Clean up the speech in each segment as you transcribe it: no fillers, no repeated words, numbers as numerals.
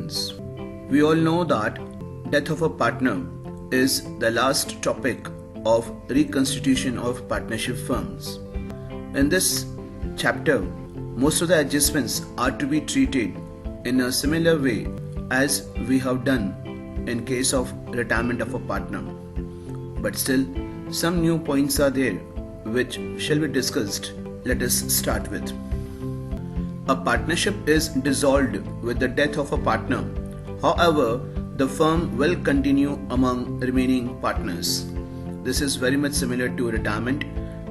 friends, we all know that death of a partner is the last topic of reconstitution of partnership firms. In this chapter, most of the adjustments are to be treated in a similar way as we have done in case of retirement of a partner. But still, some new points are there which shall be discussed. Let us start with. A partnership is dissolved with the death of a partner. However, the firm will continue among remaining partners. This is very much similar to retirement.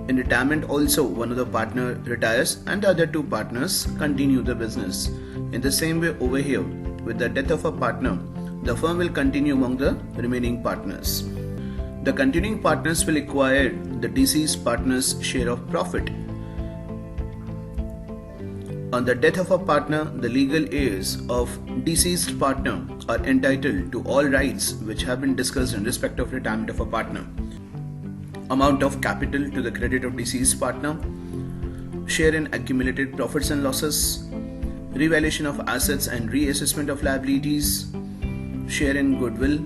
In retirement also, one of the partner retires and the other two partners continue the business. In the same way over here, with the death of a partner, the firm will continue among the remaining partners. The continuing partners will acquire the deceased partner's share of profit. On the death of a partner, the legal heirs of deceased partner are entitled to all rights which have been discussed in respect of retirement of a partner. Amount of capital to the credit of deceased partner, share in accumulated profits and losses, revaluation of assets and reassessment of liabilities, share in goodwill.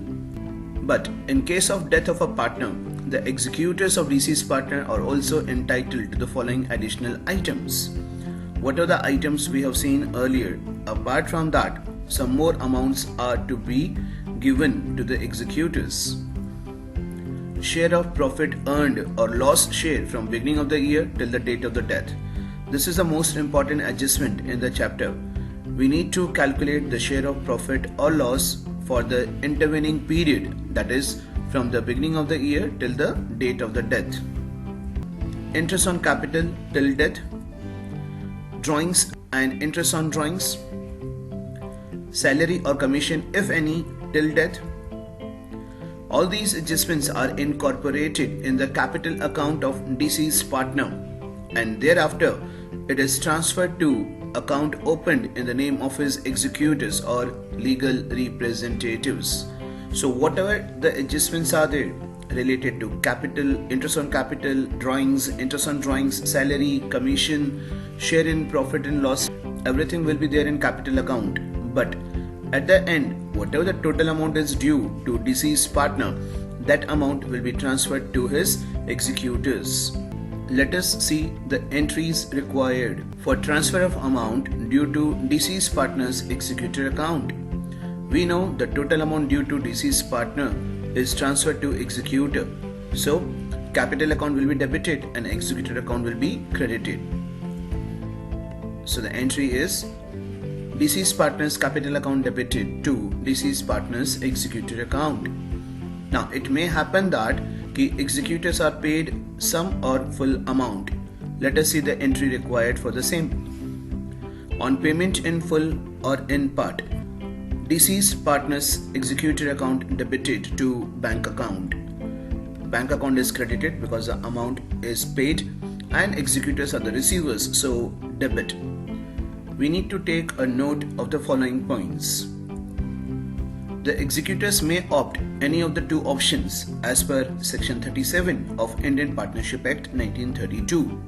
But in case of death of a partner, the executors of deceased partner are also entitled to the following additional items. What are the items we have seen earlier? Apart from that, some more amounts are to be given to the executors. Share of profit earned or lost share from beginning of the year till the date of the death. This is the most important adjustment in the chapter. We need to calculate the share of profit or loss for the intervening period, that is from the beginning of the year till the date of the death. Interest on capital till death, drawings and interest on drawings, salary or commission if any till death. All these adjustments are incorporated in the capital account of deceased partner, and thereafter it is transferred to account opened in the name of his executors or legal representatives. So whatever the adjustments are there related to capital, interest on capital, drawings, interest on drawings, salary, commission, share in profit and loss, everything will be there in capital account. But at the end, whatever the total amount is due to deceased partner, that amount will be transferred to his executors. Let us see the entries required for transfer of amount due to deceased partner's executor account. We know the total amount due to deceased partner is transferred to executor. So, capital account will be debited and executor account will be credited. So the entry is deceased partner's capital account debited to deceased partner's executor account. Now it may happen that executors are paid some or full amount. Let us see the entry required for the same. On payment in full or in part, deceased partner's executor account debited to bank account. Bank account is credited because the amount is paid and executors are the receivers, so debit. We need to take a note of the following points. The executors may opt any of the two options as per Section 37 of Indian Partnership Act 1932.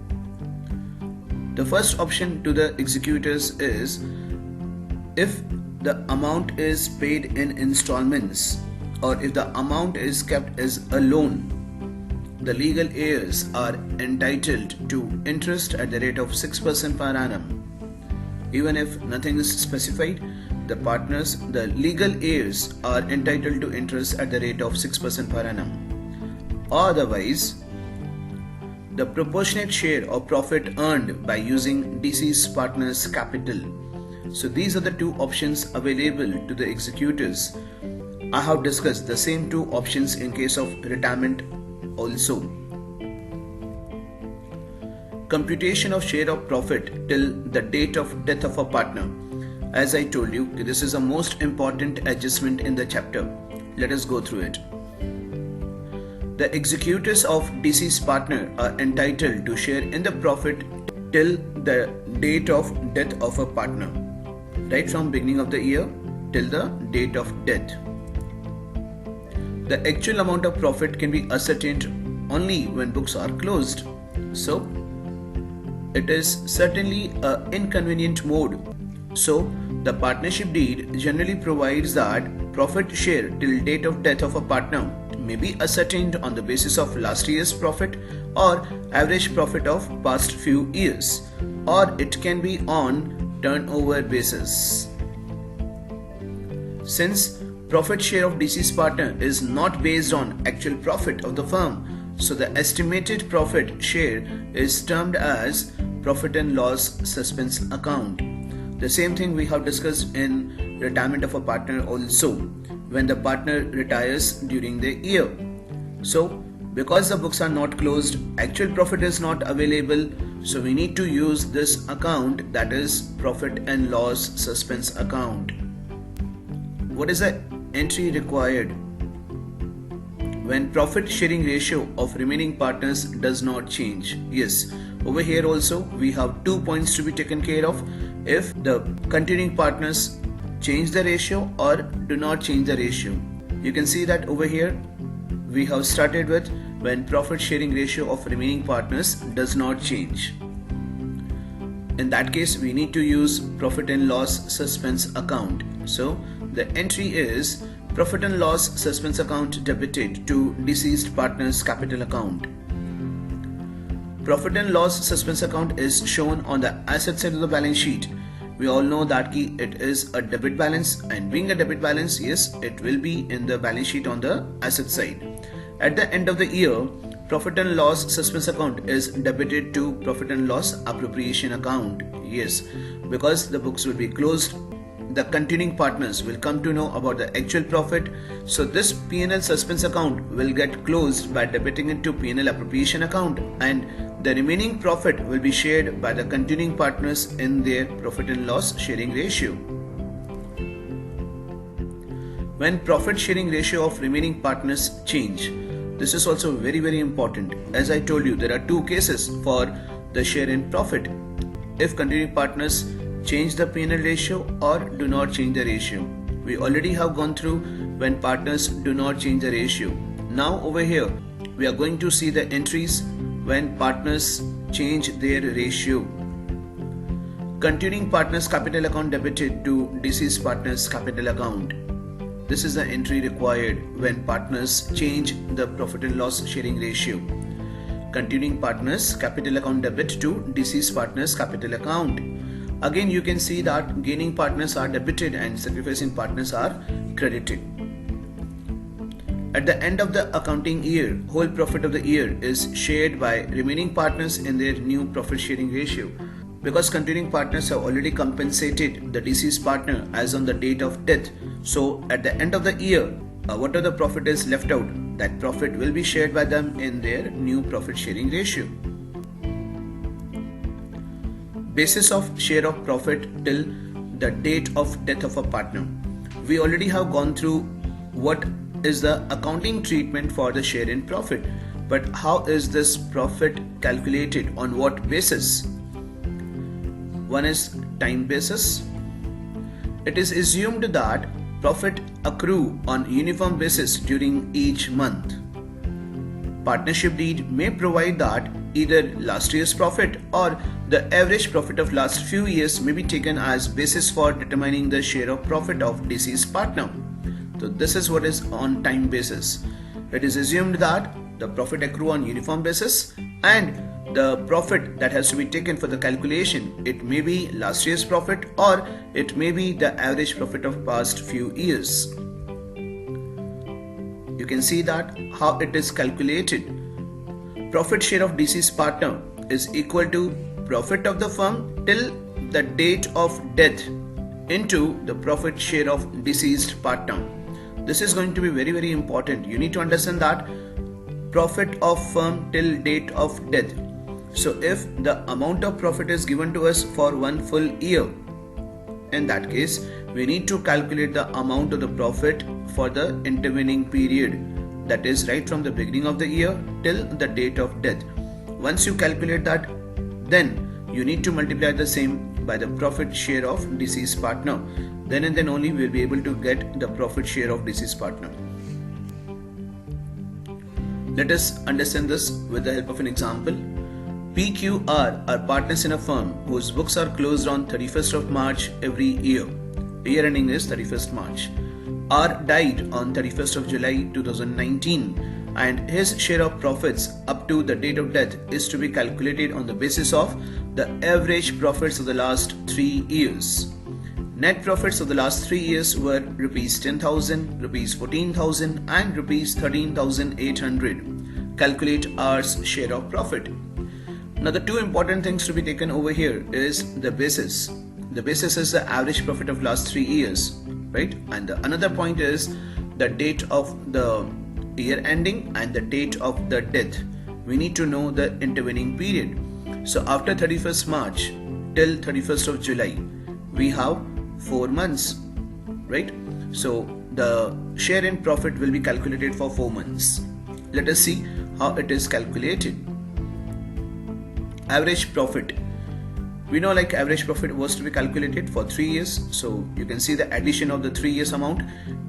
The first option to the executors is if the amount is paid in installments or if the amount is kept as a loan, the legal heirs are entitled to interest at the rate of 6% per annum. Even if nothing is specified, the legal heirs are entitled to interest at the rate of 6% per annum. Otherwise, the proportionate share of profit earned by using deceased partner's capital. So these are the two options available to the executors. I have discussed the same two options in case of retirement also. Computation of share of profit till the date of death of a partner. As I told you, this is the most important adjustment in the chapter. Let us go through it. The executors of deceased partner are entitled to share in the profit till the date of death of a partner, right from beginning of the year till the date of death. The actual amount of profit can be ascertained only when books are closed. So, it is certainly an inconvenient mode So, the partnership deed generally provides that profit share till date of death of a partner may be ascertained on the basis of last year's profit or average profit of past few years, or it can be on turnover basis. Since profit share of deceased partner is not based on actual profit of the firm, so the estimated profit share is termed as profit and loss suspense account. The same thing we have discussed in retirement of a partner also, when the partner retires during the year. So, because the books are not closed, actual profit is not available, so we need to use this account, that is profit and loss suspense account. What is the entry required? When profit sharing ratio of remaining partners does not change. Yes, over here also we have 2 points to be taken care of. If the continuing partners change the ratio or do not change the ratio. You can see that over here we have started with when profit sharing ratio of remaining partners does not change. In that case, we need to use profit and loss suspense account. So the entry is profit and loss suspense account debited to deceased partner's capital account. Profit and loss suspense account is shown on the asset side of the balance sheet. We all know that it is a debit balance, and being a debit balance, yes, it will be in the balance sheet on the asset side. At the end of the year, profit and loss suspense account is debited to profit and loss appropriation account. Yes, because the books will be closed, the continuing partners will come to know about the actual profit. So this P&L suspense account will get closed by debiting it to P&L appropriation account, and the remaining profit will be shared by the continuing partners in their profit and loss sharing ratio. When profit sharing ratio of remaining partners change, this is also very important. As I told you, there are two cases for the share in profit. If continuing partners change the P&L ratio or do not change the ratio. We already have gone through when partners do not change the ratio. Now over here we are going to see the entries when partners change their ratio. Continuing partners capital account debited to deceased partners capital account. This is the entry required when partners change the profit and loss sharing ratio. Continuing partners capital account debit to deceased partners capital account. Again, you can see that gaining partners are debited and sacrificing partners are credited. At the end of the accounting year, whole profit of the year is shared by remaining partners in their new profit sharing ratio. Because continuing partners have already compensated the deceased partner as on the date of death, so at the end of the year, whatever the profit is left out, that profit will be shared by them in their new profit sharing ratio. Basis of share of profit till the date of death of a partner. We already have gone through what is the accounting treatment for the share in profit, but how is this profit calculated, on what basis? One is time basis. It is assumed that profit accrue on uniform basis during each month. Partnership deed may provide that either last year's profit or the average profit of last few years may be taken as basis for determining the share of profit of deceased partner. So this is what is on time basis. It is assumed that the profit accrue on uniform basis, and the profit that has to be taken for the calculation, it may be last year's profit or it may be the average profit of past few years. You can see that how it is calculated. Profit share of deceased partner is equal to profit of the firm till the date of death into the profit share of deceased partner. This is going to be very important. You need to understand that profit of firm till date of death. So if the amount of profit is given to us for one full year, in that case we need to calculate the amount of the profit for the intervening period, that is right from the beginning of the year till the date of death. Once you calculate that, then you need to multiply the same by the profit share of deceased partner. Then and then only we will be able to get the profit share of deceased partner. Let us understand this with the help of an example. PQR are partners in a firm whose books are closed on 31st of March every year. Year ending is 31st March. R died on 31st of July 2019 and his share of profits up to the date of death is to be calculated on the basis of the average profits of the last 3 years. Net profits of the last 3 years were rupees 10,000, rupees 14,000 and rupees 13,800. Calculate R's share of profit. Now the two important things to be taken over here is the basis. The basis is the average profit of last 3 years, right? And another point is the date of the year ending and the date of the death. We need to know the intervening period. So after 31st March till 31st of July, we have 4 months, right? So the share in profit will be calculated for 4 months. Let us see how it is calculated. Average profit. We know like average profit was to be calculated for 3 years. So you can see the addition of the 3 years amount,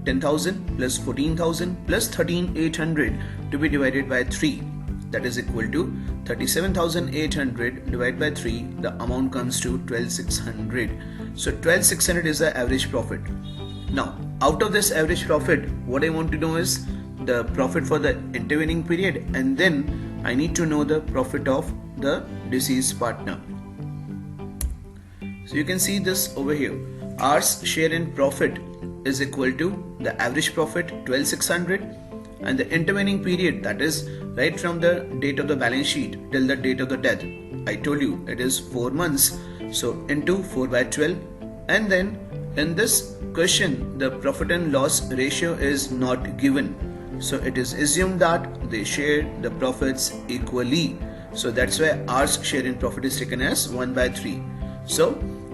10,000 plus 14,000 plus 13,800 to be divided by 3. That is equal to 37,800 divided by 3. The amount comes to 12,600. So 12,600 is the average profit. Now out of this average profit, what I want to know is the profit for the intervening period, and then I need to know the profit of the deceased partner. So you can see this over here. R's share in profit is equal to the average profit 12,600 and the intervening period, that is right from the date of the balance sheet till the date of the death. I told you it is 4 months. So into 4 by 12, and then in this question the profit and loss ratio is not given. So it is assumed that they share the profits equally. So that's why R's share in profit is taken as 1 by 3. So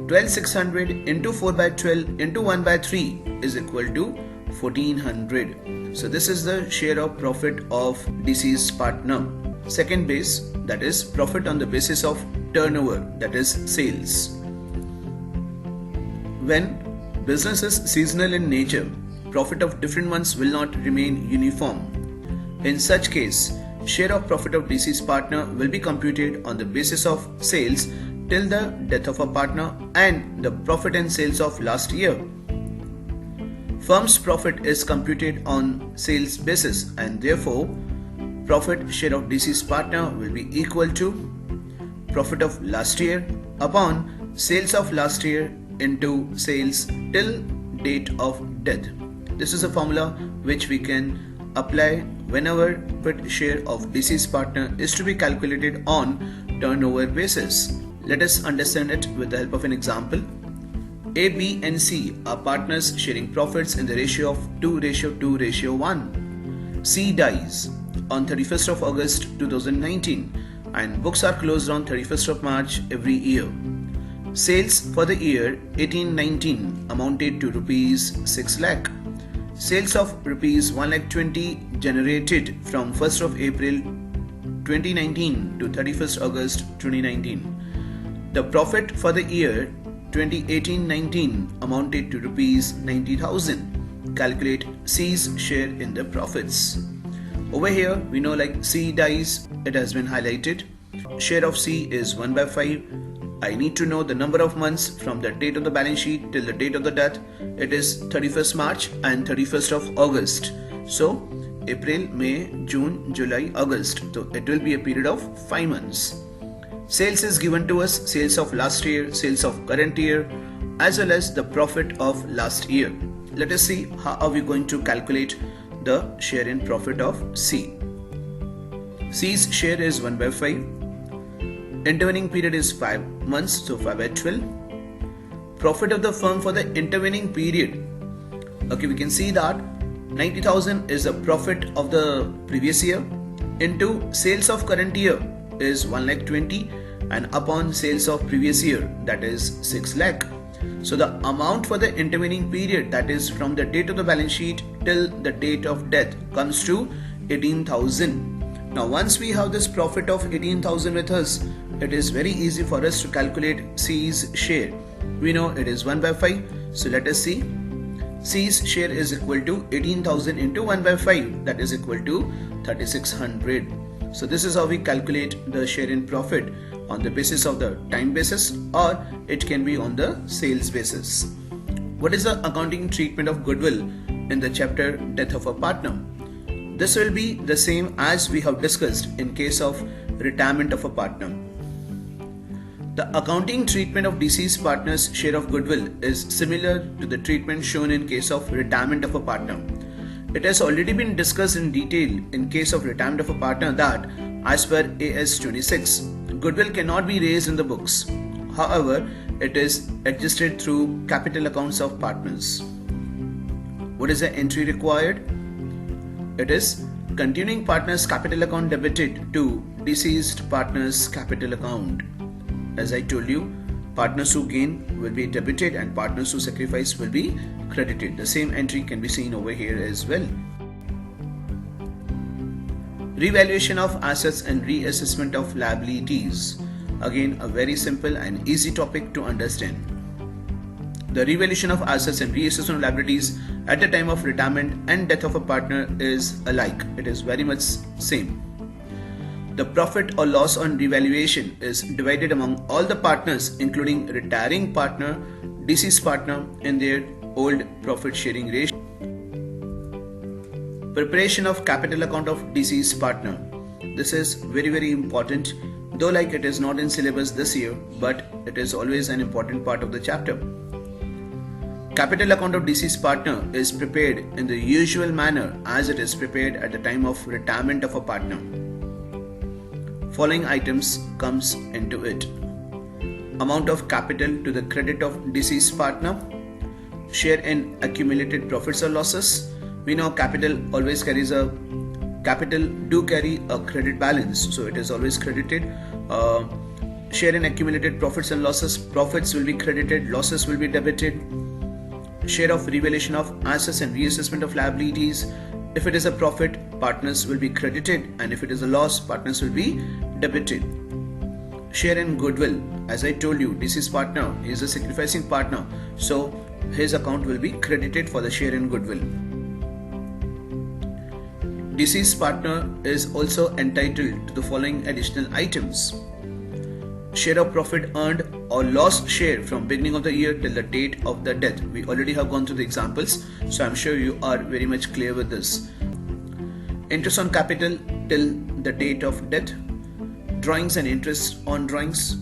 12,600 into 4 by 12 into 1 by 3 is equal to 1,400. So this is the share of profit of deceased partner. Second base, that is profit on the basis of turnover, that is sales. When business is seasonal in nature, profit of different months will not remain uniform. In such case, share of profit of deceased partner will be computed on the basis of sales till the death of a partner and the profit and sales of last year. Firm's profit is computed on sales basis and therefore profit share of deceased partner will be equal to profit of last year upon sales of last year into sales till date of death. This is a formula which we can apply whenever profit share of deceased partner is to be calculated on turnover basis. Let us understand it with the help of an example. A, B and C are partners sharing profits in the ratio of 2:2:1. C dies on 31st of August 2019 and books are closed on 31st of March every year. Sales for the year 18-19 amounted to rupees 6 lakh. Sales of rupees 1,20,000 generated from 1st of April 2019 to 31st August 2019. The profit for the year 2018-19 amounted to rupees 90,000. Calculate C's share in the profits. Over here we know like C dies, it has been highlighted. Share of C is 1 by 5. I need to know the number of months from the date of the balance sheet till the date of the death. It is 31st March and 31st of August. So April, May, June, July, August. So it will be a period of 5 months. Sales is given to us, sales of last year, sales of current year, as well as the profit of last year. Let us see how are we going to calculate the share in profit of C. C's share is 1 by 5. Intervening period is 5 months, so 5 by 12. Profit of the firm for the intervening period. Okay, we can see that 90,000 is the profit of the previous year into sales of current year is 1,20,000 and upon sales of previous year, that is 6 lakh. So the amount for the intervening period, that is from the date of the balance sheet till the date of death, comes to 18,000. Now once we have this profit of 18,000 with us, it is very easy for us to calculate C's share. We know it is 1 by 5. So let us see. C's share is equal to 18,000 into 1 by 5, that is equal to 3,600. So this is how we calculate the share in profit, on the basis of the time basis, or it can be on the sales basis. What is the accounting treatment of goodwill in the chapter death of a partner? This will be the same as we have discussed in case of retirement of a partner. The accounting treatment of deceased partner's share of goodwill is similar to the treatment shown in case of retirement of a partner. It has already been discussed in detail in case of retirement of a partner that, as per AS 26, goodwill cannot be raised in the books. However, it is adjusted through capital accounts of partners. What is the entry required? It is continuing partner's capital account debited to deceased partner's capital account. As I told you, partners who gain will be debited and partners who sacrifice will be credited. The same entry can be seen over here as well. Revaluation of assets and reassessment of liabilities. Again, a very simple and easy topic to understand. The revaluation of assets and reassessment of liabilities at the time of retirement and death of a partner is alike. It is very much same. The profit or loss on revaluation is divided among all the partners, including retiring partner, deceased partner, in their old profit sharing ratio. Preparation of capital account of deceased partner. This is very important, though like it is not in syllabus this year, but it is always an important part of the chapter. Capital account of deceased partner is prepared in the usual manner as it is prepared at the time of retirement of a partner. Following items comes into it. Amount of capital to the credit of deceased partner, share in accumulated profits or losses. We know capital always carries a credit balance, so it is always credited. Share in accumulated profits and losses. Profits will be credited, losses will be debited. Share of revaluation of assets and reassessment of liabilities. If it is a profit, partners will be credited, and if it is a loss, partners will be debited. Share in goodwill. As I told you, deceased partner is a sacrificing partner, so his account will be credited for the share in goodwill. Deceased partner is also entitled to the following additional items. Share of profit earned or lost share from beginning of the year till the date of the death. We already have gone through the examples, so I'm sure you are very much clear with this. Interest on capital till the date of death. Drawings and interest on drawings.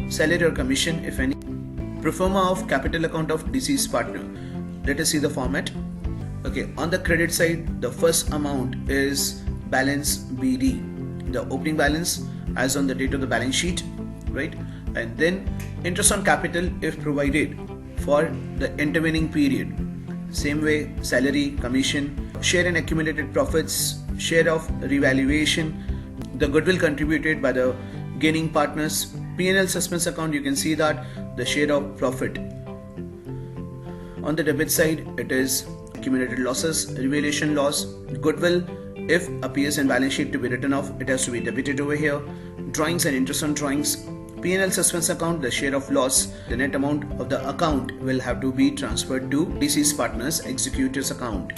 Salary or commission, if any. Pro forma of capital account of deceased partner. Let us see the format. Okay, on the credit side, the first amount is balance BD, the opening balance as on the date of the balance sheet, right? And then interest on capital if provided for the intervening period. Same way, salary, commission, share in accumulated profits, share of revaluation, the goodwill contributed by the gaining partners, P&L suspense account, you can see that the share of profit. On the debit side, it is accumulated losses, revaluation loss, goodwill, if appears in balance sheet to be written off, it has to be debited over here. Drawings and interest on drawings, P&L suspense account, the share of loss, the net amount of the account will have to be transferred to deceased partner's executor's account.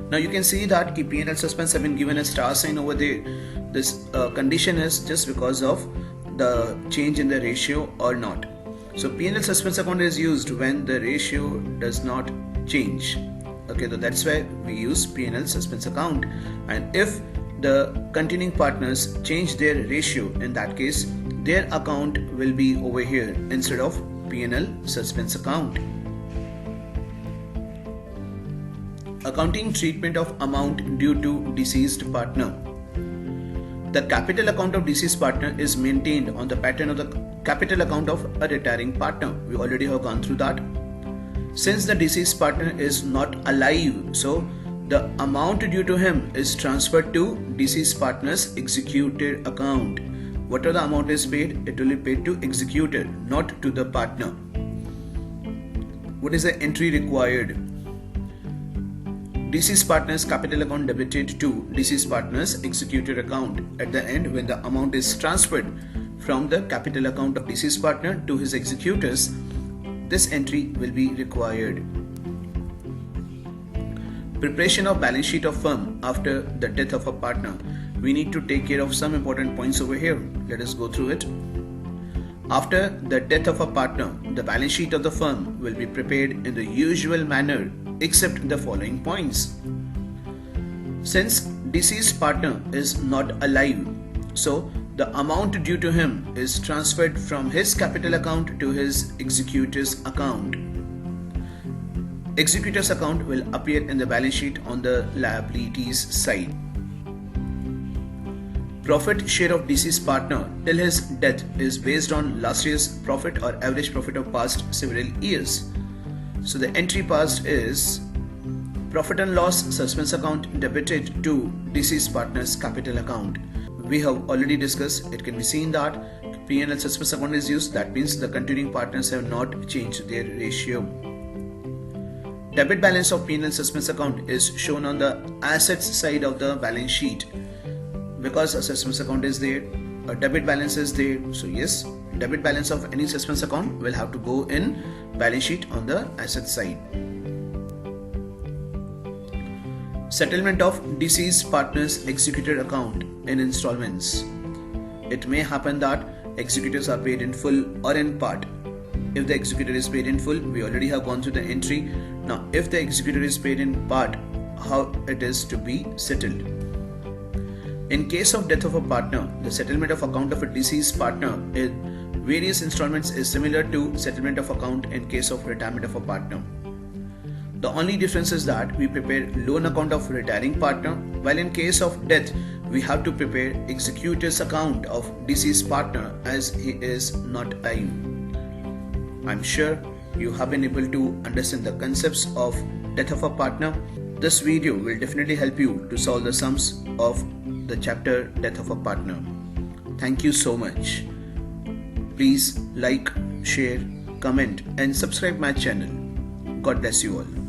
Now you can see that the P&L suspense have been given a star sign over there. This condition is just because of the change in the ratio or not. So P&L suspense account is used when the ratio does not change. Okay, so that's why we use P&L suspense account. And if the continuing partners change their ratio, in that case, their account will be over here instead of P&L suspense account. Accounting treatment of amount due to deceased partner. The capital account of deceased partner is maintained on the pattern of the capital account of a retiring partner. We already have gone through that. Since the deceased partner is not alive, so the amount due to him is transferred to deceased partner's executor account. Whatever the amount is paid, it will be paid to executor, not to the partner. What is the entry required? Deceased partner's capital account debited to deceased partner's executor account at the end when the amount is transferred from the capital account of deceased partner to his executors. This entry will be required. Preparation of balance sheet of firm after the death of a partner. we need to take care of some important points over here. Let us go through it. After the death of a partner, the balance sheet of the firm will be prepared in the usual manner except the following points. Since deceased partner is not alive, so the amount due to him is transferred from his capital account to his executor's account. Executor's account will appear in the balance sheet on the liabilities side. Profit share of deceased partner till his death is based on last year's profit or average profit of past several years. So the entry passed is profit and loss suspense account debited to deceased partner's capital account. We have already discussed, it can be seen that P&L suspense account is used. That means the continuing partners have not changed their ratio. Debit balance of P&L suspense account is shown on the assets side of the balance sheet. Because a suspense account is there, a debit balance is there. So yes, debit balance of any suspense account will have to go in balance sheet on the asset side. Settlement of deceased partner's executor account in installments. It may happen that executors are paid in full or in part. If the executor is paid in full, we already have gone through the entry. Now, if the executor is paid in part, how it is to be settled. In case of death of a partner, the settlement of account of a deceased partner in various installments is similar to settlement of account in case of retirement of a partner. The only difference is that we prepare loan account of retiring partner, while in case of death, we have to prepare executor's account of deceased partner as he is not alive. I'm sure you have been able to understand the concepts of death of a partner. This video will definitely help you to solve the sums of the chapter death of a partner. Thank you so much. Please like, share, comment and subscribe my channel. God bless you all.